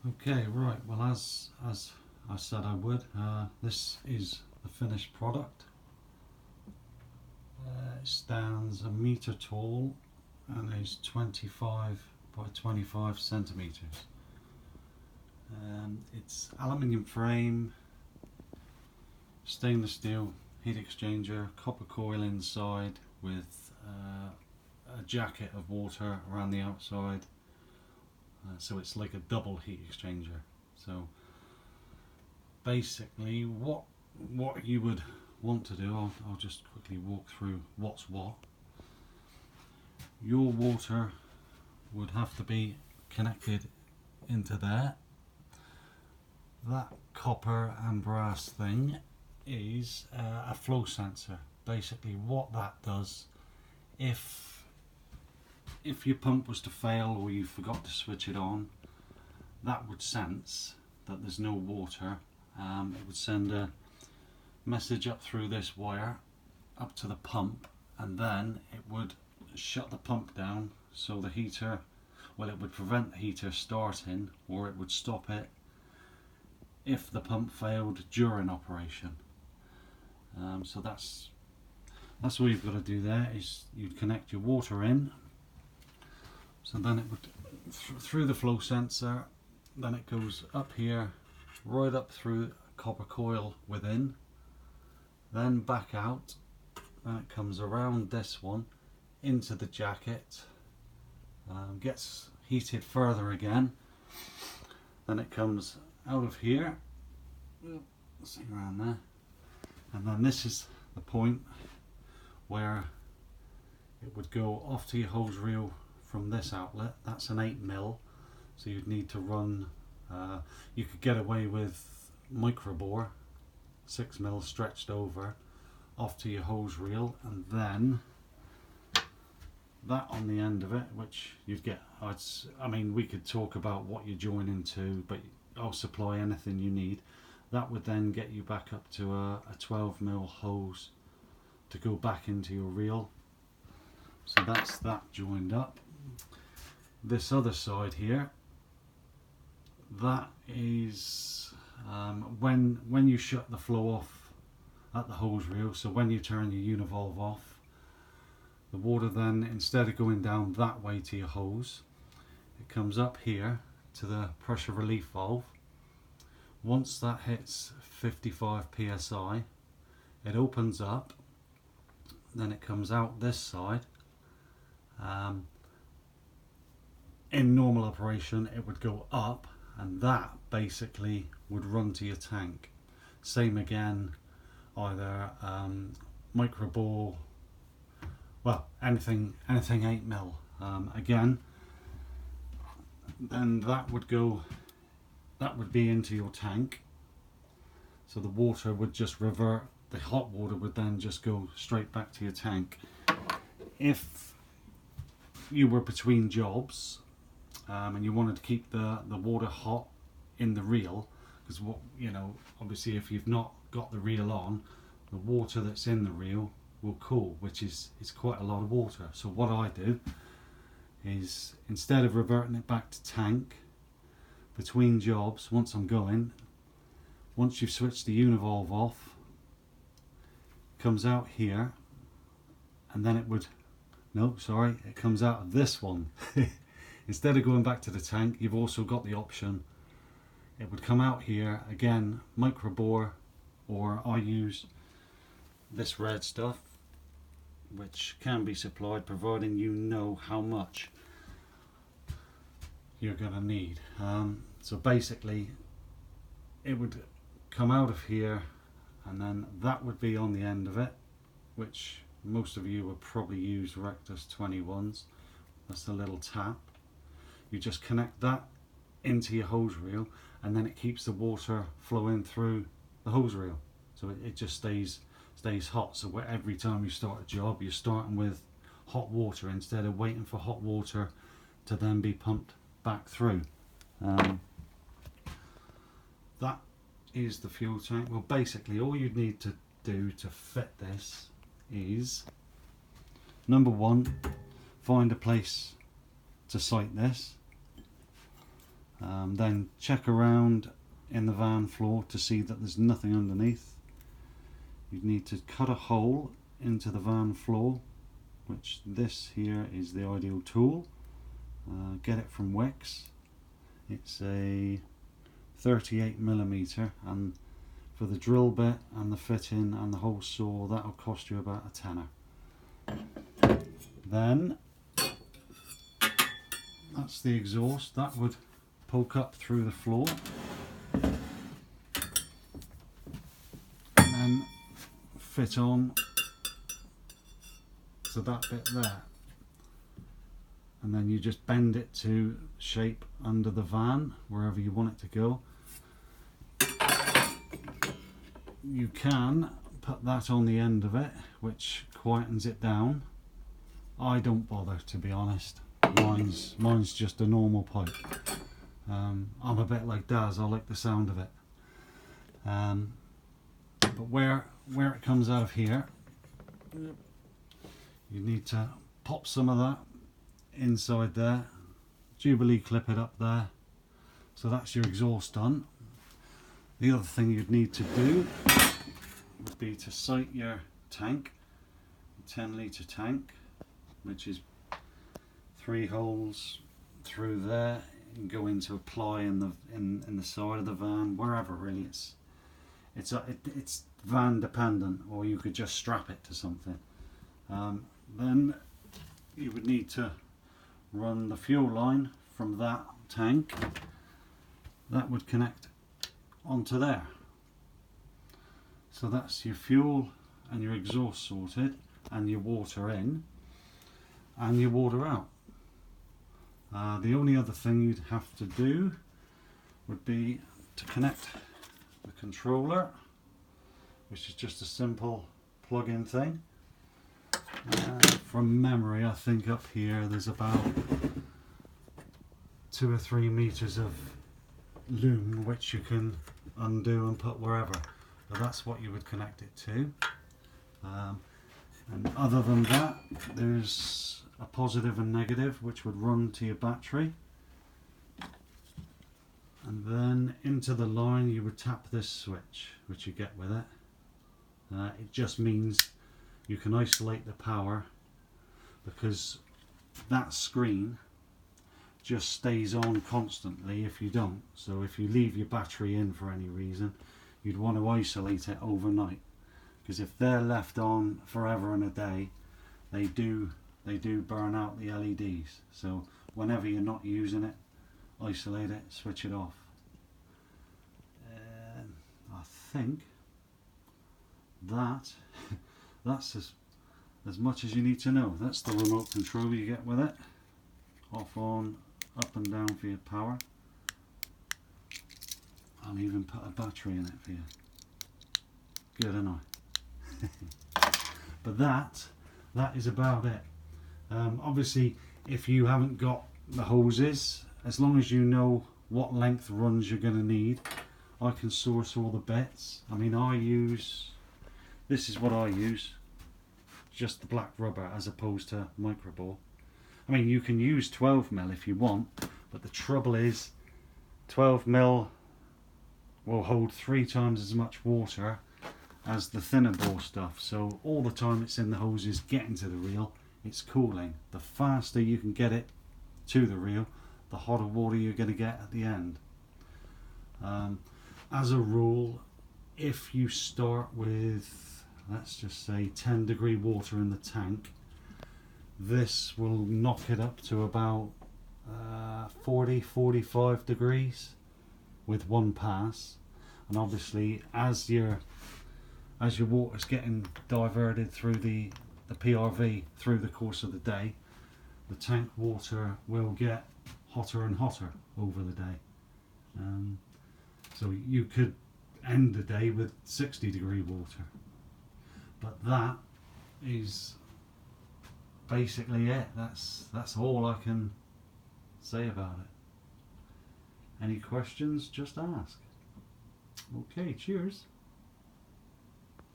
Okay, right, well as I said I would, this is the finished product. It stands a metre tall and is 25 by 25 centimetres. It's aluminium frame, stainless steel heat exchanger, copper coil inside with a jacket of water around the outside. So it's like a double heat exchanger. So basically what you would want to do, I'll just quickly walk through what's what. Your water would have to be connected into there. That copper and brass thing is a flow sensor. Basically what that does, if your pump was to fail or you forgot to switch it on, that would sense that there's no water. It would send a message up through this wire up to the pump, and then it would shut the pump down, so the heater, well, it would prevent the heater starting, or it would stop it if the pump failed during operation. So that's all you've got to do there, is you'd connect your water in. So then it would, through the flow sensor, then it goes up here, right up through a copper coil within, then back out, then it comes around this one into the jacket, gets heated further again, then it comes out of here, see around there, and then this is the point where it would go off to your hose reel from this outlet. That's an 8mm, so you'd need to run, you could get away with micro bore, 6mm stretched over, off to your hose reel, and then that on the end of it, which you'd get, I mean, we could talk about what you're joining to, but I'll supply anything you need. That would then get you back up to a 12mm hose to go back into your reel. So that's that joined up. This other side here, that is when you shut the flow off at the hose reel, so when you turn your univalve off, the water then, instead of going down that way to your hose, it comes up here to the pressure relief valve. Once that hits 55 psi, it opens up, then it comes out this side. In normal operation it would go up, and that basically would run to your tank. Same again, either micro bore, well, anything 8mm, again, then that would be into your tank. So the water would just revert, the hot water would then just go straight back to your tank. If you were between jobs and you wanted to keep the water hot in the reel, because what, you know, obviously if you've not got the reel on, the water that's in the reel will cool, which is quite a lot of water. So what I do is, instead of reverting it back to tank, between jobs, once I'm going, once you've switched the univalve off, it comes out here, and then it would, no, sorry, it comes out of this one. Instead of going back to the tank, you've also got the option, it would come out here, again, micro bore, or I use this red stuff, which can be supplied providing you know how much you're going to need. So basically it would come out of here, and then that would be on the end of it, which most of you would probably use Rectus 21s. That's the little tap. You just connect that into your hose reel, and then it keeps the water flowing through the hose reel, so it just stays hot. So every time you start a job, you're starting with hot water instead of waiting for hot water to then be pumped back through. That is the fuel tank. Well, basically all you need to do to fit this is, number one, find a place to site this. Then check around in the van floor to see that there's nothing underneath. You need to cut a hole into the van floor, which this here is the ideal tool. Get it from Wix. It's a 38mm, and for the drill bit and the fitting and the hole saw, that'll cost you about a tenner. Then that's the exhaust. That would poke up through the floor and then fit on to that bit there, and then you just bend it to shape under the van wherever you want it to go. You can put that on the end of it, which quietens it down. I don't bother, to be honest. Mine's just a normal pipe. I'm a bit like Daz, I like the sound of it. But where it comes out of here, you need to pop some of that inside there, Jubilee clip it up there. So that's your exhaust done. The other thing you'd need to do would be to sight your tank, a 10-litre tank, which is 3 holes through there, and go into a ply in the side of the van, wherever really. It's van dependent, or you could just strap it to something. Then you would need to run the fuel line from that tank. That would connect onto there. So that's your fuel and your exhaust sorted, and your water in and your water out. The only other thing you'd have to do would be to connect the controller, which is just a simple plug-in thing. From memory, I think up here there's about 2 or 3 meters of loom which you can undo and put wherever. So that's what you would connect it to. And other than that, there's a positive and negative which would run to your battery, and then into the line you would tap this switch, which you get with it. It just means you can isolate the power, because that screen just stays on constantly if you don't. So if you leave your battery in for any reason, you'd want to isolate it overnight, because if they're left on forever and a day, they do burn out the LEDs. So whenever you're not using it, isolate it, switch it off. I think that's as much as you need to know. That's the remote control you get with it. Off, on, up and down for your power. I'll even put a battery in it for you. Good, ain't I? But that is about it. Obviously, if you haven't got the hoses, as long as you know what length runs you're going to need, I can source all the bits. I mean, this is what I use, just the black rubber as opposed to micro ball. I mean, you can use 12mm if you want, but the trouble is 12mm will hold 3 times as much water as the thinner bore stuff. So all the time it's in the hoses getting to the reel, it's cooling. The faster you can get it to the reel, the hotter water you're going to get at the end. As a rule, if you start with, let's just say 10-degree water in the tank, this will knock it up to about 40-45 degrees with one pass. And obviously as your water's getting diverted through the PRV through the course of the day, the tank water will get hotter and hotter over the day. So you could end the day with 60-degree water. But that is basically it. That's all I can say about it. Any questions, just ask. Okay, cheers.